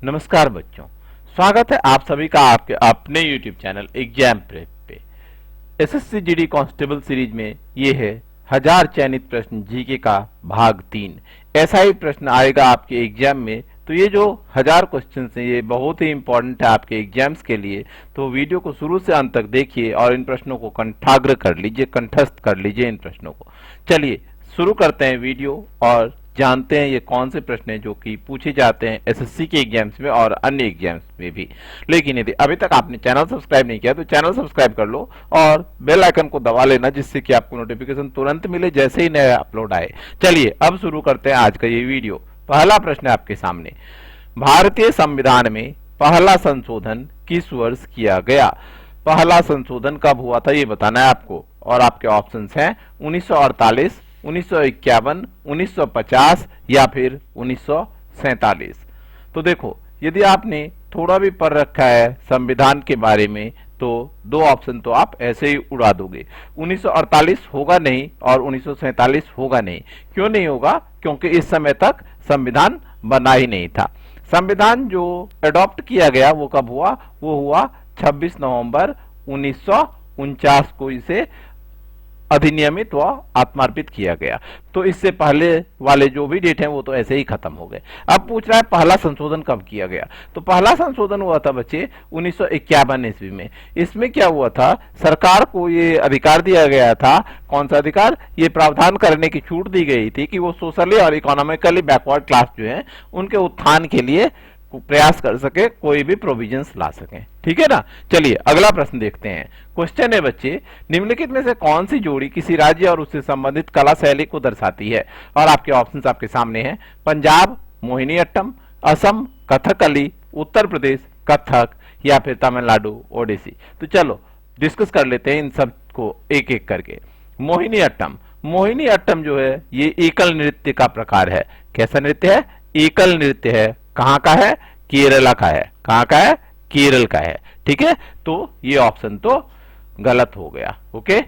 नमस्कार बच्चों, स्वागत है आप सभी का आपके अपने YouTube चैनल एग्जाम प्रेप पे। एसएससी जीडी कांस्टेबल सीरीज में ये है 1000 चयनित प्रश्न जीके का भाग 3। ऐसा ही प्रश्न आएगा आपके एग्जाम में। तो ये जो 1000 क्वेश्चन है ये बहुत ही इंपॉर्टेंट है आपके एग्जाम्स के लिए। तो वीडियो को शुरू से अंत तक देखिए और इन प्रश्नों को कंठाग्र कर लीजिए, कंठस्थ कर लीजिए इन प्रश्नों को। चलिए शुरू करते हैं वीडियो और जानते हैं ये कौन से प्रश्न हैं जो कि पूछे जाते हैं एसएससी के एग्जाम्स में और अन्य एग्जाम्स में भी। लेकिन यदि अभी तक आपने चैनल सब्सक्राइब नहीं किया तो चैनल सब्सक्राइब कर लो और बेल आइकन को दबा लेना, जिससे कि आपको नोटिफिकेशन तुरंत मिले जैसे ही नया अपलोड आए। चलिए अब शुरू करते हैं आज का ये वीडियो। पहला प्रश्न है आपके सामने, भारतीय संविधान में पहला संशोधन किस वर्ष किया गया? पहला संशोधन कब हुआ था ये बताना है आपको। और आपके ऑप्शंस हैं 1948, 1951, 1950 या फिर 1947। तो देखो, यदि आपने थोड़ा भी पढ़ रखा है संविधान के बारे में तो दो ऑप्शन तो आप ऐसे ही उड़ा दोगे। 1948 होगा नहीं और 1947 होगा नहीं। क्यों नहीं होगा? क्योंकि इस समय तक संविधान बना ही नहीं था। संविधान जो अडॉप्ट किया गया वो कब हुआ? वो हुआ 26 नवंबर 1949 को इसे अधिनियमित व आत्मार्पित किया गया। तो इससे पहले वाले जो भी डेट हैं वो तो ऐसे ही खत्म हो गए। अब पूछ रहा है पहला संशोधन कब किया गया? तो पहला संशोधन हुआ था बच्चे 1951 ईस्वी में। इसमें क्या हुआ था, सरकार को ये अधिकार दिया गया था। कौन सा अधिकार? ये प्रावधान करने की छूट दी गई थी कि वो सोशली और इकोनॉमिकली बैकवर्ड क्लास जो है उनके उत्थान के लिए प्रयास कर सके, कोई भी प्रोविजंस ला सके। ठीक है ना। चलिए अगला प्रश्न देखते हैं। क्वेश्चन है बच्चे, निम्नलिखित में से कौन सी जोड़ी किसी राज्य और उससे संबंधित कला शैली को दर्शाती है? और आपके ऑप्शंस आपके सामने हैं। पंजाब मोहिनीअट्टम, असम कथकली, उत्तर प्रदेश कथक या फिर तमिलनाडु ओडिसी। तो चलो डिस्कस कर लेते हैं इन सब को एक एक करके। मोहिनीअट्टम, मोहिनीअट्टम जो है ये एकल नृत्य का प्रकार है। कैसा नृत्य है? एकल नृत्य है। कहां का है? केरला का है। कहां का है? केरल का है। ठीक है, तो ये ऑप्शन तो गलत हो गया। ओके।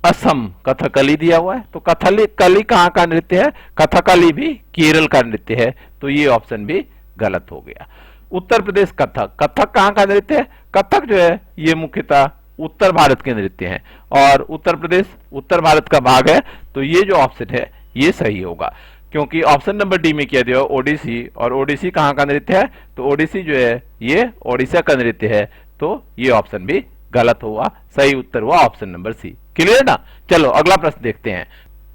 असम कथकली दिया हुआ है, तो कथकली कहां का नृत्य है? कथकली भी केरल का नृत्य है, तो ये ऑप्शन भी गलत हो गया। उत्तर प्रदेश कथक, कथक कहां का नृत्य है? कथक जो है ये मुख्यतः उत्तर भारत के नृत्य हैं और उत्तर प्रदेश उत्तर भारत का भाग है, तो ये जो ऑप्शन है ये सही होगा। क्योंकि ऑप्शन नंबर डी में किया दिया ओडिसी, और ओडिसी कहां का नृत्य है? तो ओडिसी जो है ये ओडिशा का नृत्य है, तो ये ऑप्शन भी गलत हुआ। सही उत्तर हुआ ऑप्शन नंबर सी। क्लियर ना। चलो अगला प्रश्न देखते हैं।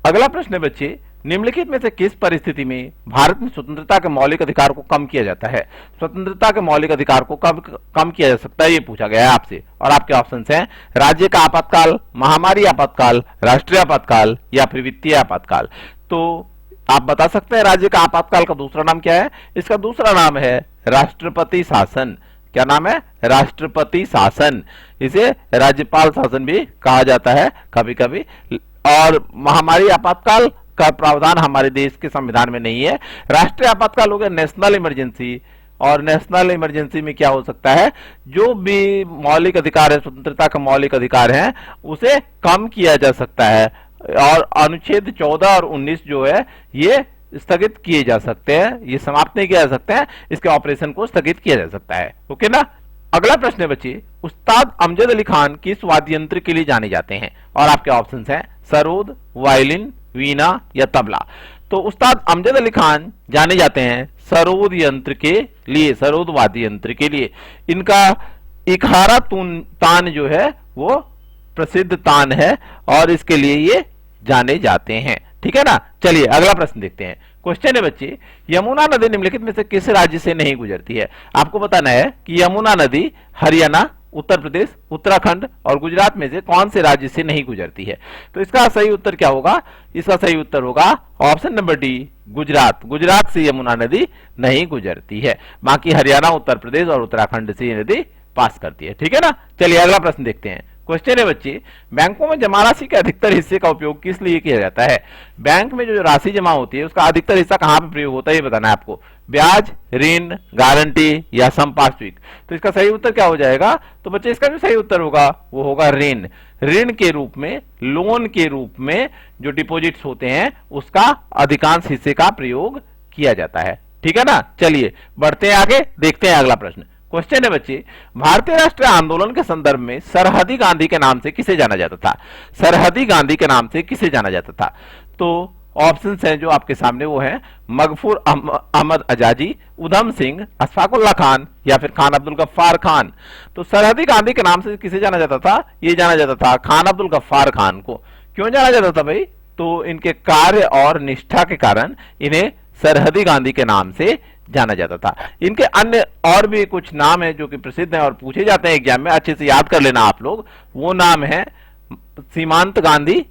अगला प्रश्न है बच्चे, निम्नलिखित में से किस परिस्थिति में भारत में स्वतंत्रता के मौलिक अधिकार को कम किया जाता है? स्वतंत्रता के मौलिक अधिकार को कब कम किया जा सकता है ये पूछा गया है आपसे। और आपके ऑप्शंस हैं राज्य का आपातकाल, महामारी आपातकाल, राष्ट्रीय आपातकाल या फिर वित्तीय आपातकाल। तो आप बता सकते हैं राज्य का आपातकाल का दूसरा नाम क्या है? इसका दूसरा नाम है राष्ट्रपति शासन। क्या नाम है? राष्ट्रपति शासन। इसे राज्यपाल शासन भी कहा जाता है कभी कभी। और महामारी आपातकाल का प्रावधान हमारे देश के संविधान में नहीं है। राष्ट्रीय आपातकाल हो गया नेशनल इमरजेंसी, और नेशनल इमरजेंसी में क्या हो सकता है? जो भी मौलिक अधिकार है, स्वतंत्रता का मौलिक अधिकार है, उसे कम किया जा सकता है। और अनुच्छेद 14 और 19 जो है ये स्थगित किए जा सकते हैं, ये समाप्त नहीं किया जा सकते हैं, इसके ऑपरेशन को स्थगित किया जा सकता है। ओके ना। अगला प्रश्न है बच्चे, उस्ताद अमजद अली खान किस वाद्य यंत्र के लिए जाने जाते हैं? और आपके ऑप्शंस हैं सरोद, वायलिन, वीणा या तबला। तो उस्ताद अमजद अली खान जाने जाते हैं सरोद यंत्र के लिए, सरोद वाद्य यंत्र के लिए। इनका इकहारा तान जो है वो प्रसिद्ध तान है और इसके लिए ये जाने जाते हैं। ठीक है ना। चलिए अगला प्रश्न देखते हैं। क्वेश्चन है बच्चे, यमुना नदी निम्नलिखित में से किस राज्य से नहीं गुजरती है? आपको बताना है कि यमुना नदी हरियाणा, उत्तर प्रदेश, उत्तराखंड और गुजरात में से कौन से राज्य से नहीं गुजरती है? तो इसका सही उत्तर क्या होगा? इसका सही उत्तर होगा option number D, Gujarat. Gujarat से यमुना नदी नहीं गुजरती है। बाकी हरियाणा, उत्तर प्रदेश और उत्तराखंड से ये नदी पास करती है। ठीक है ना। चलिए अगला प्रश्न देखते हैं। क्वेश्चन है बच्चे, बैंकों में जमा राशि के अधिकतर हिस्से का उपयोग किस लिए किया जाता है? बैंक में जो राशि जमा होती है उसका अधिकतर हिस्सा कहां पर प्रयोग होता है ये बताना है आपको। ब्याज, ऋण, गारंटी या संपार्श्विक। तो इसका सही उत्तर क्या हो जाएगा? तो बच्चे इसका जो सही उत्तर होगा वो होगा ऋण। ऋण के रूप में, लोन के रूप में जो डिपॉजिट्स होते हैं उसका अधिकांश हिस्से का प्रयोग किया जाता है। ठीक है ना। चलिए बढ़ते हैं आगे, देखते हैं अगला प्रश्न। क्वेश्चन है बच्चे, भारतीय राष्ट्रीय आंदोलन के संदर्भ में सरहदी गांधी के नाम से किसे जाना जाता था? सरहदी गांधी के नाम से किसे जाना जाता था? तो ऑप्शंस हैं जो आपके सामने, वो हैं मगफूर अहमद आजादी, उधम सिंह, अशफाकुल्ला खान या फिर खान अब्दुल गफ्फार खान। तो सरहदी गांधी के नाम से किसे जाना जाता था? ये जाना जाता था खान अब्दुल गफ्फार खान को। क्यों जाना जाता था भाई? तो इनके कार्य और निष्ठा के कारण इन्हें सरहदी गांधी के नाम से जाना जाता था। इनके अन्य और भी कुछ नाम है जो कि प्रसिद्ध हैं और पूछे जाते हैं एग्जाम में, अच्छे से याद कर लेना आप लोग। वो नाम है सीमांत गांधी,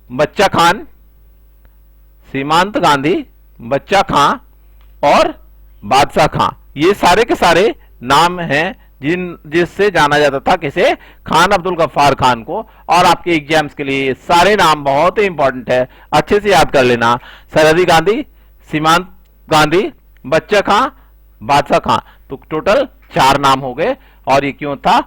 बच्चा खान, सीमांत गांधी, बच्चा खां और बादशाह खां। ये सारे के सारे नाम हैं जिससे जाना जाता था किसे? खान अब्दुल गफ्फार खान को। और आपके एग्जाम्स के लिए सारे नाम बहुत ही इंपॉर्टेंट है, अच्छे से याद कर लेना। सरहदी गांधी, सीमांत गांधी, बच्चा खां, बादशाह खां। तो टोटल 4 नाम हो गए। और ये क्यों था?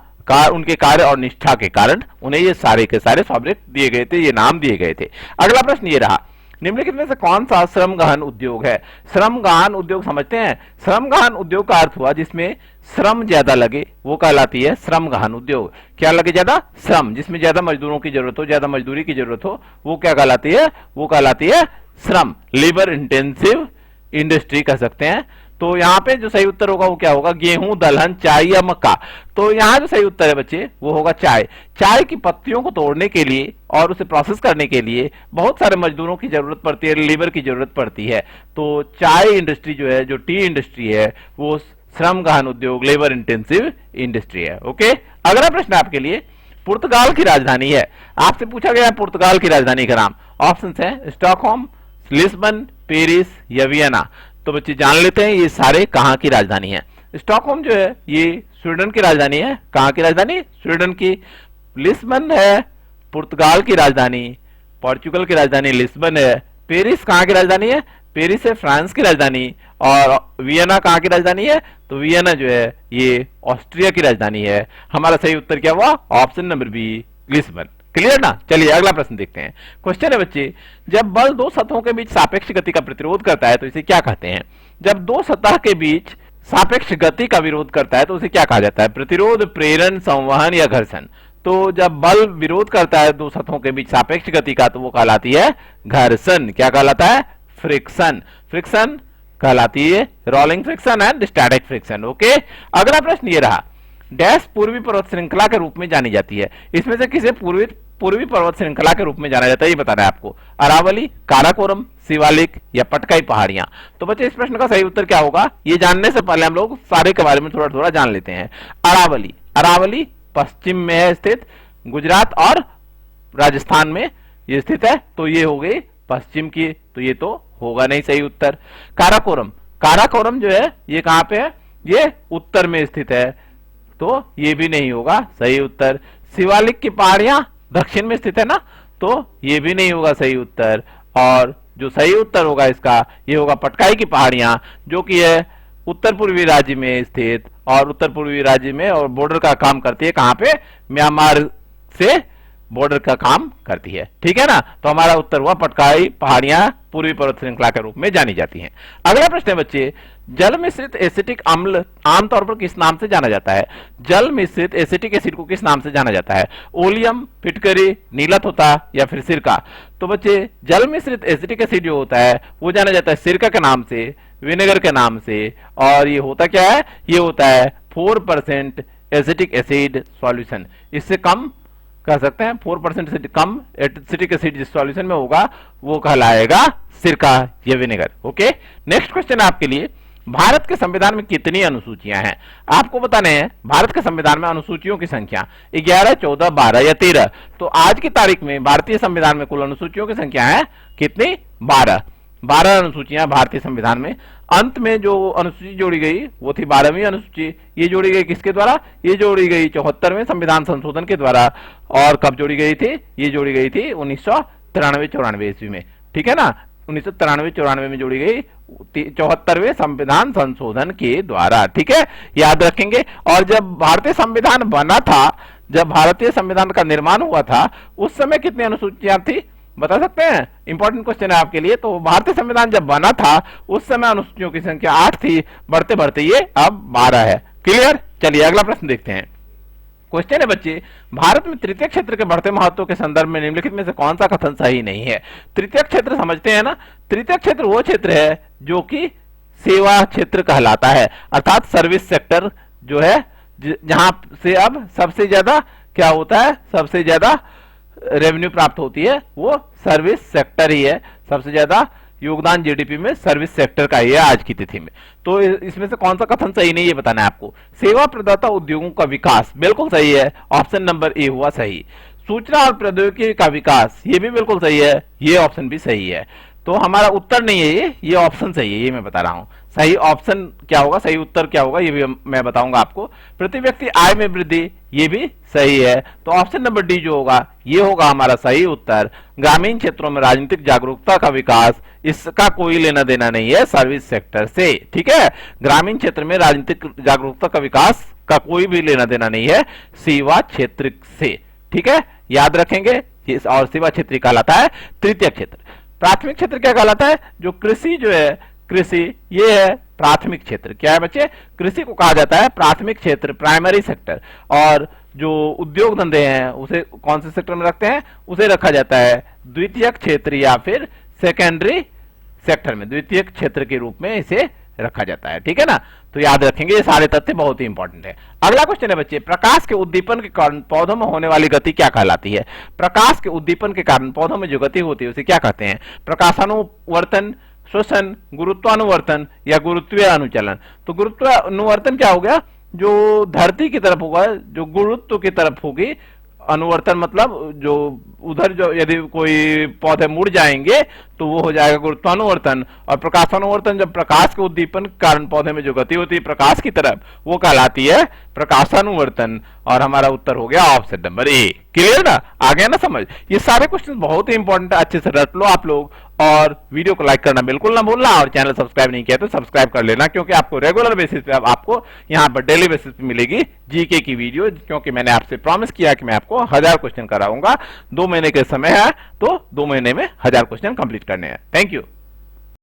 उनके कार्य और निष्ठा के कारण उन्हें ये सारे के सारे सॉब्जेक्ट दिए गए थे, ये नाम दिए गए थे। अगला प्रश्न ये रहा, निम्नलिखित में से कौन सा श्रम गहन उद्योग है? श्रम गहन उद्योग समझते हैं। श्रम गहन उद्योग का अर्थ हुआ जिसमें श्रम ज्यादा लगे, वो कहलाती है श्रम गहन उद्योग। क्या लगे? ज्यादा श्रम, जिसमें ज्यादा मजदूरों की जरूरत हो, ज्यादा मजदूरी की जरूरत हो, वो क्या कहलाती है? वो कहलाती है श्रम, लेबर इंटेंसिव इंडस्ट्री कह सकते हैं। तो यहाँ पे जो सही उत्तर होगा वो क्या होगा? गेहूं, दलहन, चाय या मक्का। तो यहाँ जो सही उत्तर है बच्चे वो होगा चाय। चाय की पत्तियों को तोड़ने के लिए और उसे प्रोसेस करने के लिए बहुत सारे मजदूरों की जरूरत पड़ती है, लेबर की जरूरत पड़ती है। तो चाय इंडस्ट्री जो है, जो टी इंडस्ट्री है, वो श्रम गहन उद्योग, लेबर इंटेंसिव इंडस्ट्री है। ओके, अगला प्रश्न आपके लिए, पुर्तगाल की राजधानी है। आपसे पूछा गया पुर्तगाल की राजधानी का नाम। ऑप्शन है स्टॉकहोम, लिस्बन, पेरिस या वियना। तो बच्चे जान लेते हैं ये सारे कहां की राजधानी है। स्टॉकहोम जो है ये स्वीडन की राजधानी है। कहां की राजधानी? स्वीडन की। लिस्बन है पुर्तगाल की राजधानी, पोर्चुगल की राजधानी लिस्बन है। पेरिस कहां की राजधानी है? पेरिस है फ्रांस की राजधानी। और वियना कहां की राजधानी है? तो वियना जो है ये ऑस्ट्रिया की राजधानी है। हमारा सही उत्तर क्या हुआ? Option number B, Lisbon. Clear ना। चलिए अगला प्रश्न देखते हैं। क्वेश्चन है बच्चे, जब बल दो सतहों के बीच सापेक्ष गति का प्रतिरोध करता है तो इसे क्या कहते हैं? जब दो सतह के बीच सापेक्ष गति का विरोध करता है तो उसे क्या कहा जाता है? प्रतिरोध, प्रेरण, संवहन या घर्षण। तो जब बल विरोध करता है दो सतहों के बीच सापेक्ष गति का तो वो कहलाती है घर्षण। क्या कहलाता है? फ्रिक्शन। फ्रिक्शन कहलाती है rolling friction and static friction. Okay, अगला प्रश्न ये रहा, डैश पूर्वी पर्वत श्रृंखला के रूप में जानी जाती है। इसमें से किसे पूर्वी पर्वत श्रृंखला के रूप में जाना जाता है ये बताना है आपको। अरावली, काराकोरम, शिवालिक या पटकाई पहाड़ियां। तो बच्चे इस प्रश्न का सही उत्तर क्या होगा? ये जानने से पहले हम लोग सारे के बारे में थोड़ा थोड़ा जान लेते हैं। अरावली, अरावली पश्चिम में है स्थित, गुजरात और राजस्थान में ये स्थित है। तो ये हो गई पश्चिम की, तो ये तो होगा नहीं सही उत्तर। काराकोरम, काराकोरम जो है ये कहां पे है? ये उत्तर में स्थित है, तो ये भी नहीं होगा सही उत्तर। शिवालिक की पहाड़ियां दक्षिण में स्थित है ना, तो ये भी नहीं होगा सही उत्तर। और जो सही उत्तर होगा इसका ये होगा पटकाई की पहाड़ियां, जो कि है उत्तर पूर्वी राज्य में स्थित और उत्तर पूर्वी राज्य में और बॉर्डर का काम करती है। कहां पे? म्यांमार से बॉर्डर का काम करती है। ठीक है ना। तो हमारा उत्तर हुआ पटकाई पहाड़ियां पूर्वी पर्वत श्रृंखला के रूप में जानी जाती हैं। अगला प्रश्न है बच्चे, जल मिश्रित एसिटिक अम्ल आमतौर पर किस नाम से जाना जाता है? जल मिश्रित एसिटिक एसिड को किस नाम से जाना जाता है? ओलियम, फिटकरी, नीला तोता या फिर सिरका। तो बच्चे जल मिश्रित एसिटिक एसिड जो होता है वो जाना जाता है सिरका के नाम से, विनेगर के नाम से। और ये होता क्या है? ये होता है 4% एसिटिक एसिड सॉल्यूशन। इससे कम कह सकते हैं 4% से कम एसिटिक एसिड जिस सॉल्यूशन में होगा वो कहलाएगा सिरका या विनेगर। ओके, नेक्स्ट क्वेश्चन है आपके लिए, भारत के संविधान में कितनी अनुसूचियां हैं? आपको बताने हैं भारत के संविधान में अनुसूचियों की संख्या 11, 14, 12 या 13। तो आज की तारीख में भारतीय संविधान में कुल अनुसूचियों की संख्या है कितनी? 12 अनुसूचियां भारतीय संविधान में। अंत में जो अनुसूची जोड़ी गई वो थी 12वीं अनुसूची। ये जोड़ी गई किसके द्वारा? ये जोड़ी गई 74वें संविधान संशोधन के द्वारा। और कब जोड़ी गई थी? ये जोड़ी गई थी 1993-94 ईस्वी में। ठीक है ना, 1993-94 में जोड़ी गई 74वें संविधान संशोधन के द्वारा। ठीक है, याद रखेंगे। और जब भारतीय संविधान बना था, जब भारतीय संविधान का निर्माण हुआ था, उस समय कितनी अनुसूचियां थी? बता सकते हैं? इंपॉर्टेंट क्वेश्चन है आपके लिए। तो भारतीय संविधान जब बना था उस समय अनुसूचियों की संख्या 8 थी, बढ़ते बढ़ते ये अब 12 है। क्लियर? चलिए अगला प्रश्न देखते हैं। क्वेश्चन है बच्चे, भारत में तृतीय क्षेत्र के बढ़ते महत्व के संदर्भ में निम्नलिखित में से कौन सा कथन सही नहीं है? तृतीय क्षेत्र समझते हैं ना? तृतीय क्षेत्र वो क्षेत्र है जो कि सेवा क्षेत्र कहलाता है, अर्थात सर्विस सेक्टर जो है, जहां से अब सबसे ज्यादा क्या होता है, सबसे ज्यादा रेवेन्यू प्राप्त होती है, वो सर्विस सेक्टर ही है। सबसे ज्यादा योगदान जीडीपी में सर्विस सेक्टर का ही है आज की तिथि में। तो इसमें से कौन सा कथन सही नहीं, ये बताना है आपको। सेवा प्रदाता उद्योगों का विकास बिल्कुल सही है, ऑप्शन नंबर ए हुआ सही। सूचना और प्रौद्योगिकी का विकास, ये भी बिल्कुल सही है, ये ऑप्शन भी सही है। तो हमारा उत्तर नहीं है ये ऑप्शन सही है, ये मैं बता रहा हूं। सही ऑप्शन क्या होगा, सही उत्तर क्या होगा, ये भी मैं बताऊंगा आपको। प्रति व्यक्ति आय में वृद्धि, ये भी सही है। तो ऑप्शन नंबर डी जो होगा ये होगा हमारा सही उत्तर। ग्रामीण क्षेत्रों में राजनीतिक जागरूकता का विकास, इसका कोई लेना देना नहीं है सर्विस सेक्टर से, ठीक है। ग्रामीण क्षेत्र में राजनीतिक जागरूकता का विकास का कोई भी लेना देना नहीं है सेवा क्षेत्र से, ठीक है, याद रखेंगे। और सेवा क्षेत्र कहलाता है तृतीय क्षेत्र। प्राथमिक क्षेत्र क्या कहलाता है? जो कृषि जो है, कृषि ये है प्राथमिक क्षेत्र। क्या है बच्चे? कृषि को कहा जाता है प्राथमिक क्षेत्र, प्राइमरी सेक्टर। और जो उद्योग धंधे हैं उसे कौन से सेक्टर में रखते हैं? उसे रखा जाता है द्वितीय क्षेत्र या फिर सेकेंडरी सेक्टर में, द्वितीय क्षेत्र के रूप में इसे रखा जाता है, ठीक है ना। तो याद रखेंगे, ये सारे तथ्य बहुत ही इंपॉर्टेंट है। अगला क्वेश्चन है बच्चे, प्रकाश के उद्दीपन के कारण पौधों में होने वाली गति क्या कहलाती है? प्रकाश के उद्दीपन के कारण पौधों में जो गति होती है उसे क्या कहते हैं? प्रकाशानुवर्तन, श्वसन, गुरुत्वानुवर्तन या गुरुत्वीय अनुचलन। तो गुरुत्वानुवर्तन क्या हो गया? जो धरती की तरफ होगा, जो गुरुत्व की तरफ होगी। अनुवर्तन मतलब जो उधर जो यदि कोई पौधे मुड़ जाएंगे तो वो हो जाएगा गुरुत्वानुवर्तन। और प्रकाशानुवर्तन, जब प्रकाश के उद्दीपन के कारण पौधे में जो गति होती है प्रकाश की तरफ, वो कहलाती है प्रकाशानुवर्तन। और हमारा उत्तर हो गया ऑप्शन नंबर ए। क्लियर ना? आ गया ना समझ? ये सारे क्वेश्चन बहुत ही इंपॉर्टेंट है, अच्छे से रट लो आप लोग। और वीडियो को लाइक करना बिल्कुल ना भूलना, और चैनल सब्सक्राइब नहीं किया तो सब्सक्राइब कर लेना, क्योंकि आपको रेगुलर बेसिस पे आपको यहाँ पर डेली बेसिस पे मिलेगी जीके की वीडियो। क्योंकि मैंने आपसे प्रॉमिस किया कि मैं आपको 1000 क्वेश्चन कराऊंगा। 2 महीने के समय है, तो 2 महीने में 1000 क्वेश्चन कंप्लीट करने हैं। Thank you.